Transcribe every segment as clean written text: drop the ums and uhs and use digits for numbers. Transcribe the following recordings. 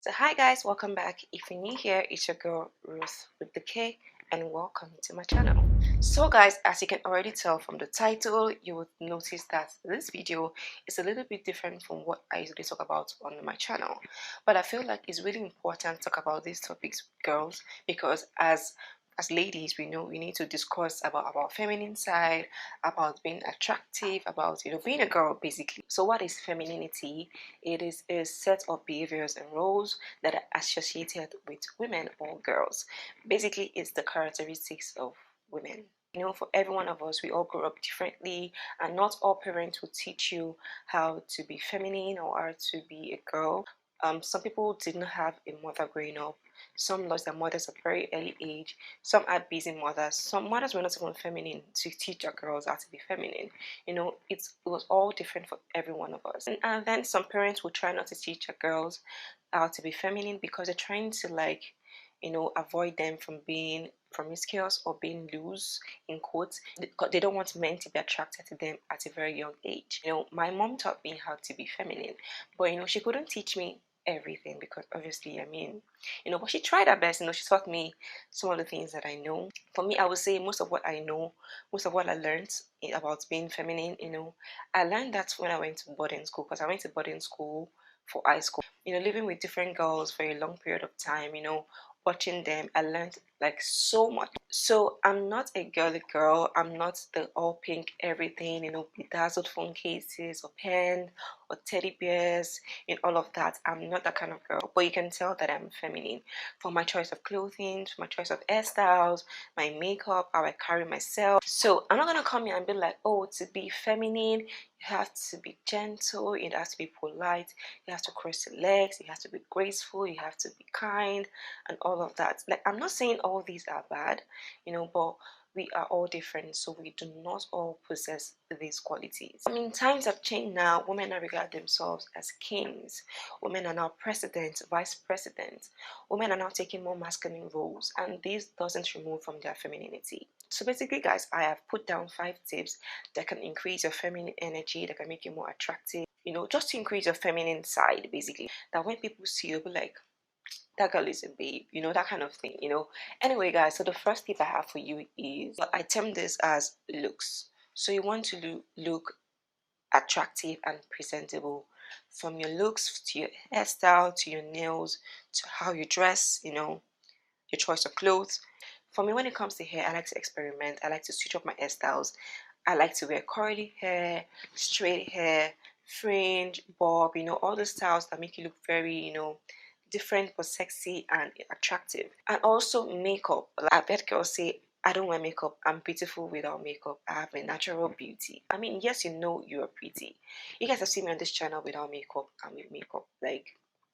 So hi guys, welcome back. If you're new here, it's your girl Ruth with the K, and welcome to my channel. So guys, as you can already tell from the title, you would notice that this video is a little bit different from what I usually talk about on my channel. But I feel like it's really important to talk about these topics, girls, because as ladies, we know we need to discuss about our feminine side, about being attractive, about being a girl basically. So what is femininity? It is a set of behaviors and roles that are associated with women or girls. Basically, it's the characteristics of women. For every one of us, we all grow up differently, and not all parents will teach you how to be feminine or how to be a girl. Some people did not have a mother growing up. Some lost their mothers at a very early age. Some had busy mothers. Some mothers were not even feminine to teach their girls how to be feminine. It was all different for every one of us. And then some parents will try not to teach their girls how to be feminine because they're trying to avoid them from being promiscuous or being loose in quotes. They don't want men to be attracted to them at a very young age. My mom taught me how to be feminine, but she couldn't teach me everything because obviously but she tried her best. She taught me some of the things that I know. For me, I would say most of what I know, most of what I learned about being feminine, I learned that when I went to boarding school, because I went to boarding school for high school. Living with different girls for a long period of time, watching them, I learned like so much. So I'm not a girly girl. I'm not the all pink everything, bedazzled phone cases or pen or teddy bears and all of that. I'm not that kind of girl. But you can tell that I'm feminine for my choice of clothing, for my choice of hairstyles, my makeup, how I carry myself. So I'm not gonna come here and be like, oh, to be feminine, you have to be gentle, it has to be polite, you have to cross your legs, you have to be graceful, you have to be kind, and all of that. Like, I'm not saying all these are bad, but we are all different, so we do not all possess these qualities. Times have changed now. Women now regard themselves as kings. Women are now presidents, vice presidents. Women are now taking more masculine roles, and this doesn't remove from their femininity. So basically, guys, I have put down 5 tips that can increase your feminine energy, that can make you more attractive, just to increase your feminine side, basically. That when people see you, they'll be like, that girl is a babe, that kind of thing. Anyway, guys, so the first tip I have for you is, I term this as looks. So you want to look attractive and presentable, from your looks to your hairstyle to your nails to how you dress, your choice of clothes. For me, when it comes to hair, I like to experiment. I like to switch up my hairstyles. I like to wear curly hair, straight hair, fringe, bob, all the styles that make you look very, different but sexy and attractive. And also makeup. I've heard girls say, I don't wear makeup, I'm beautiful without makeup, I have a natural beauty. Yes, you're pretty. You guys have seen me on this channel without makeup and with makeup. Like,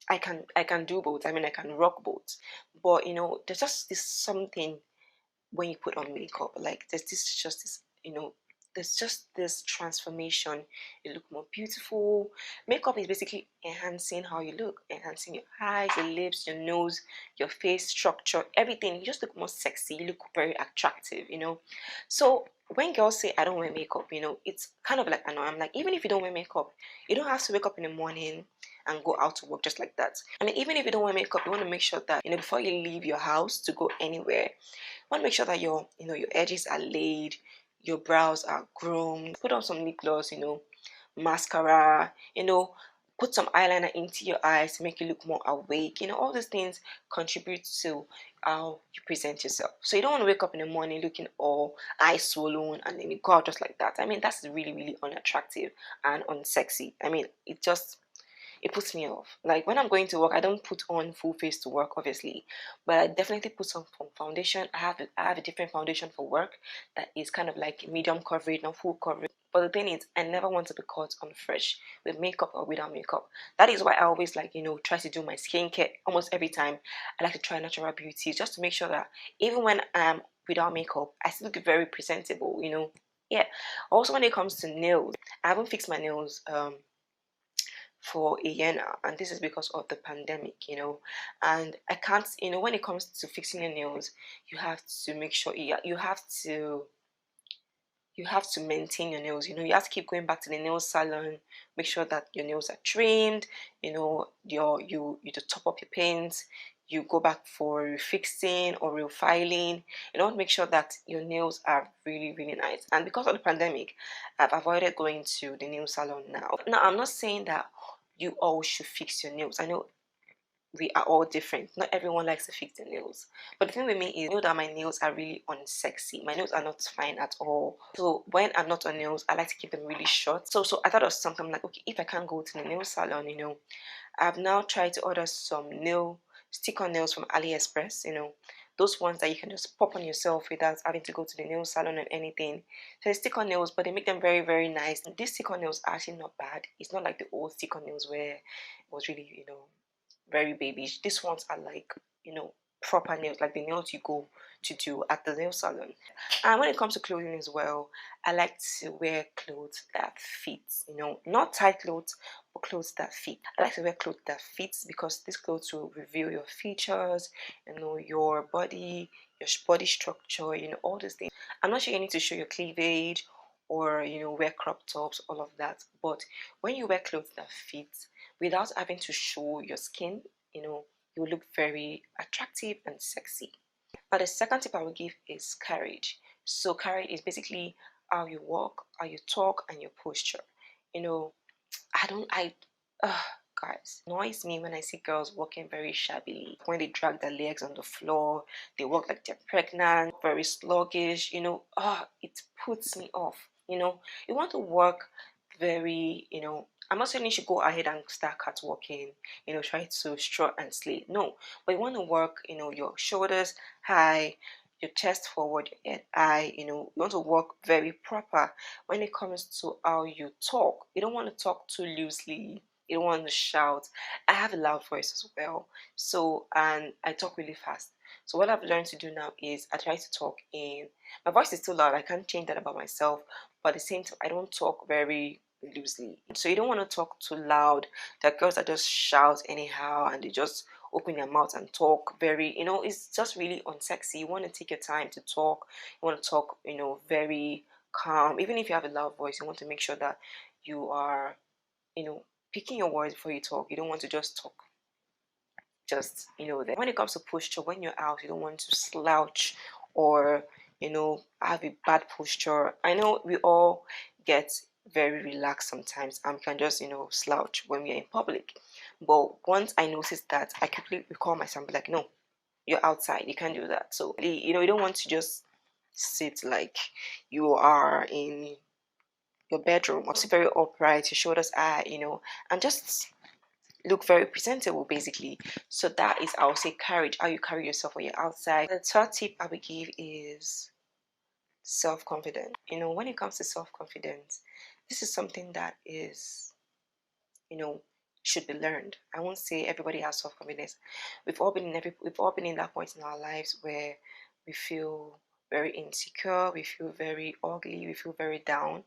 I can do both. I can rock both. But there's just this something when you put on makeup. Like, there's just this transformation. You look more beautiful. Makeup is basically enhancing how you look, enhancing your eyes, your lips, your nose, your face structure, everything. You just look more sexy. You look very attractive. So when girls say I don't wear makeup, it's kind of like, I know, I'm like, even if you don't wear makeup, you don't have to wake up in the morning and go out to work just like that. Even if you don't wear makeup, you want to make sure that before you leave your house to go anywhere, you want to make sure that your edges are laid, your brows are groomed, put on some lip gloss, mascara, put some eyeliner into your eyes to make you look more awake. All these things contribute to how you present yourself. So you don't want to wake up in the morning looking all eyes swollen and then you go out just like that. That's really, really unattractive and unsexy. It puts me off. Like, when I'm going to work, I don't put on full face to work, obviously, but I definitely put some foundation. I have a different foundation for work that is kind of like medium coverage, not full coverage. But the thing is, I never want to be caught unfresh with makeup or without makeup. That is why I always try to do my skincare almost every time. I like to try natural beauty just to make sure that even when I'm without makeup, I still look very presentable. Yeah. Also, when it comes to nails, I haven't fixed my nails for a year now, and this is because of the pandemic. And I can't, when it comes to fixing your nails, you have to make sure you have to you have to maintain your nails. You know, you have to keep going back to the nail salon, make sure that your nails are trimmed, you know, you to top up your paints, you go back for refixing or refiling. You know, make sure that your nails are really, really nice. And because of the pandemic, I've avoided going to the nail salon now. Now, I'm not saying that you all should fix your nails. I know we are all different. Not everyone likes to fix their nails. But the thing with me is, I know that my nails are really unsexy. My nails are not fine at all. So when I'm not on nails, I like to keep them really short. So I thought of something like, okay, if I can't go to the nail salon, you know, I've now tried to order some nail stick-on nails from AliExpress, you know, those ones that you can just pop on yourself without having to go to the nail salon or anything. So they stick on nails, but they make them very, very nice. And these stick-on nails are actually not bad. It's not like the old stick-on nails where it was really, you know, very babyish. These ones are like, you know, proper nails, like the nails you go to do at the nail salon. And when it comes to clothing as well, I like to wear clothes that fit, you know, not tight clothes, but clothes that fit. I like to wear clothes that fits because these clothes will reveal your features, you know, your body structure, you know, all these things. I'm not sure you need to show your cleavage or, you know, wear crop tops, all of that. But when you wear clothes that fit without having to show your skin, you know, you look very attractive and sexy. Now, the second tip I will give is carriage. So, carriage is basically how you walk, how you talk, and your posture. You know, I don't, I, guys, it annoys me when I see girls walking very shabbily. When they drag their legs on the floor, they walk like they're pregnant, very sluggish. You know, it puts me off. You know, you want to work very, you know, I'm not saying you should go ahead and start catwalking, you know, try to strut and slay. No, but you want to work, you know, your shoulders high, your chest forward, your head high, you know, you want to work very proper when it comes to how you talk. You don't want to talk too loosely. You don't want to shout. I have a loud voice as well. So, and I talk really fast. So what I've learned to do now is I try to talk in, my voice is too loud. I can't change that about myself. But at the same time, I don't talk very loosely. So you don't want to talk too loud. There are girls that just shout anyhow and they just open their mouth and talk very, you know, it's just really unsexy. You want to take your time to talk. You want to talk, you know, very calm. Even if you have a loud voice, you want to make sure that you are, you know, picking your words before you talk. You don't want to just talk just, you know, there. When it comes to posture, when you're out, you don't want to slouch or, you know, have a bad posture. I know we all get very relaxed sometimes and can just, you know, slouch when we're in public. But once I noticed that, I quickly recall myself, like, no, you're outside, you can't do that. So, you know, you don't want to just sit like you are in your bedroom. Also very upright, your shoulders high, you know, and just look very presentable basically. So that is, I would say, carriage, how you carry yourself when you're outside. The third tip I would give is self-confidence. You know, when it comes to self-confidence, this is something that is, you know, should be learned. I won't say everybody has self-confidence. We've all been in that point in our lives where we feel very insecure, we feel very ugly, we feel very down.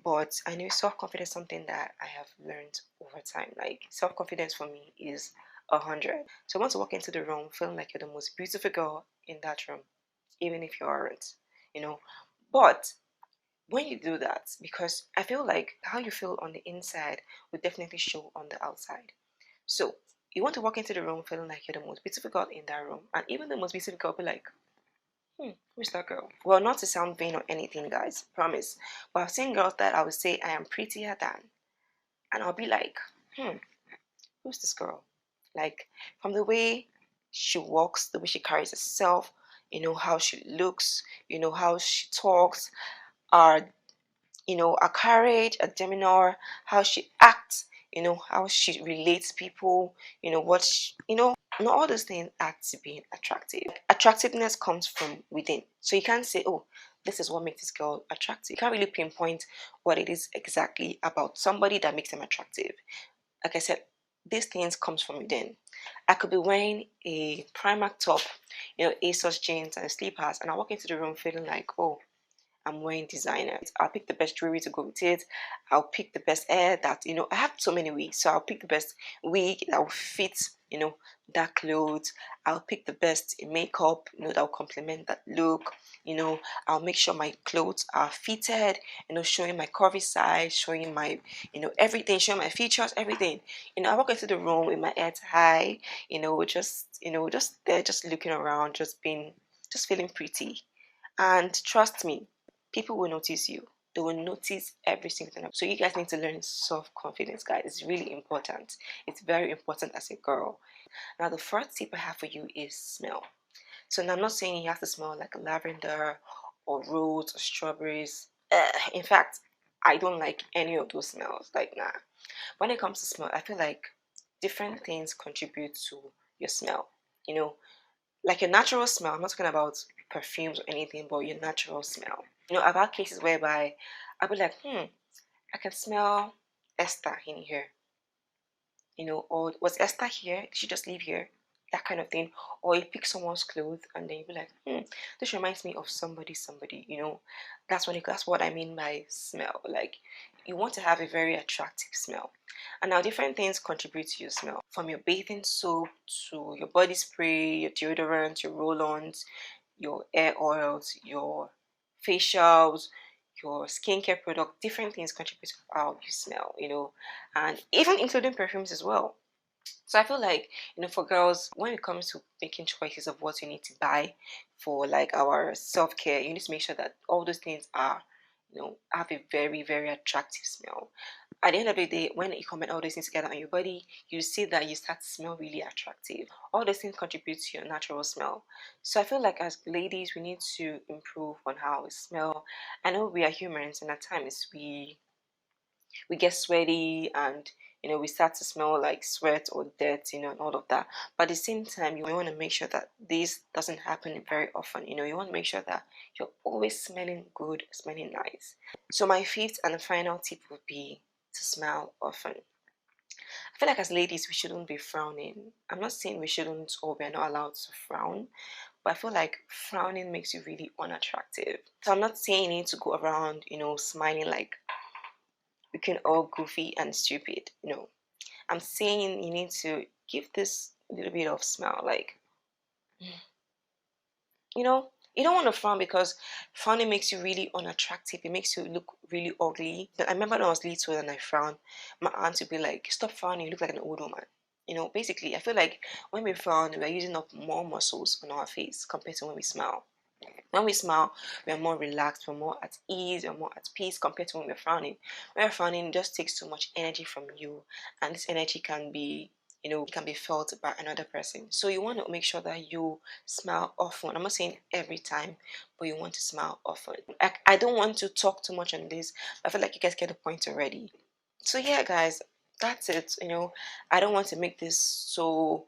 But I know self-confidence is something that I have learned over time. Like self-confidence for me is 100. So I want to walk into the room feeling like you're the most beautiful girl in that room, even if you aren't, you know. But when you do that, because I feel like how you feel on the inside will definitely show on the outside. So you want to walk into the room feeling like you're the most beautiful girl in that room, and even the most beautiful girl will be like, who's that girl? Well, not to sound vain or anything, guys, promise. But I've seen girls that I would say I am prettier than, and I'll be like, who's this girl? Like, from the way she walks, the way she carries herself, you know, how she looks, you know, how she talks, our, you know, her courage, her demeanor, how she acts, you know, how she relates people, you know, what she, you know, not all those things add to being attractive. Attractiveness comes from within. So you can't say, oh, this is what makes this girl attractive. You can't really pinpoint what it is exactly about somebody that makes them attractive. Like I said, these things comes from within. I could be wearing a Primark top, you know, ASOS jeans and slippers, and I walk into the room feeling like, oh, I'm wearing designer. I'll pick the best jewelry to go with it. I'll pick the best hair that, you know, I have so many wigs. So I'll pick the best wig that will fit, you know, dark clothes. I'll pick the best in makeup, you know, that will complement that look. You know, I'll make sure my clothes are fitted, you know, showing my curvy side, showing my, you know, everything, showing my features, everything. You know, I walk into the room with my head high, you know, just there, just looking around, just feeling pretty. And trust me, people will notice you. They will notice every single thing. So you guys need to learn self-confidence, guys. It's really important. It's very important as a girl. Now, the first tip I have for you is smell. So now I'm not saying you have to smell like lavender or rose or strawberries. In fact, I don't like any of those smells. Like, nah. When it comes to smell, I feel like different things contribute to your smell. You know, like your natural smell. I'm not talking about perfumes or anything, but your natural smell. You know, I've had cases whereby I'll be like, I can smell Esther in here. You know, or was Esther here? Did she just leave here? That kind of thing. Or you pick someone's clothes and then you be like, this reminds me of somebody, you know. That's what I mean by smell. Like you want to have a very attractive smell. And now different things contribute to your smell. From your bathing soap to your body spray, your deodorant, your roll-ons, your hair oils, your facials, your skincare product, different things contribute to how you smell, you know, and even including perfumes as well. So I feel like, you know, for girls, when it comes to making choices of what you need to buy for like our self-care, you need to make sure that all those things are, you know, have a very, very attractive smell. At the end of the day, when you combine all those things together on your body, you see that you start to smell really attractive. All those things contribute to your natural smell. So I feel like as ladies, we need to improve on how we smell. I know we are humans, and at times we get sweaty and you know we start to smell like sweat or dirt, you know, and all of that. But at the same time, you want to make sure that this doesn't happen very often. You know, you want to make sure that you're always smelling good, smelling nice. So my fifth and final tip would be to smile often. I feel like as ladies we shouldn't be frowning. I'm not saying we shouldn't or we're not allowed to frown, but I feel like frowning makes you really unattractive. So I'm not saying you need to go around, you know, smiling like looking all goofy and stupid. You know, I'm saying you need to give this little bit of smile, like, you know, you don't want to frown because frowning makes you really unattractive. It makes you look really ugly. I remember when I was little and I frowned, my aunt would be like, "Stop frowning, you look like an old woman." You know, basically, I feel like when we frown, we're using up more muscles on our face compared to when we smile. When we smile, we are more relaxed, we're more at ease, we're more at peace compared to when we're frowning. When we're frowning, it just takes too much energy from you, and this energy can be, you know, can be felt by another person. So you want to make sure that you smile often. I'm not saying every time, but you want to smile often. I don't want to talk too much on this. I feel like you guys get the point already. So yeah, guys, that's it. You know, I don't want to make this so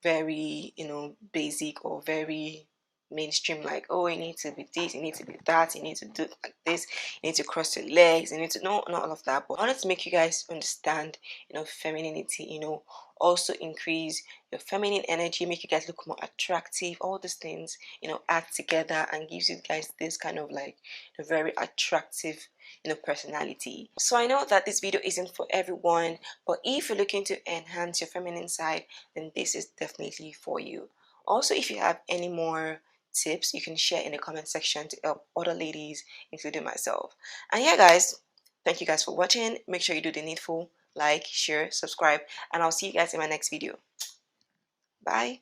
very, you know, basic or very mainstream, like, oh, you need to be this, you need to be that, you need to do like this, you need to cross your legs, you need to, no, not all of that. But I wanted to make you guys understand, you know, femininity, you know, also increase your feminine energy, make you guys look more attractive. All these things, you know, add together and gives you guys this kind of like a very attractive, you know, personality. So I know that this video isn't for everyone, but if you're looking to enhance your feminine side, then this is definitely for you. Also, if you have any more tips, you can share in the comment section to help other ladies, including myself. And yeah, guys, thank you guys for watching. Make sure you do the needful, like, share, subscribe, and I'll see you guys in my next video. Bye.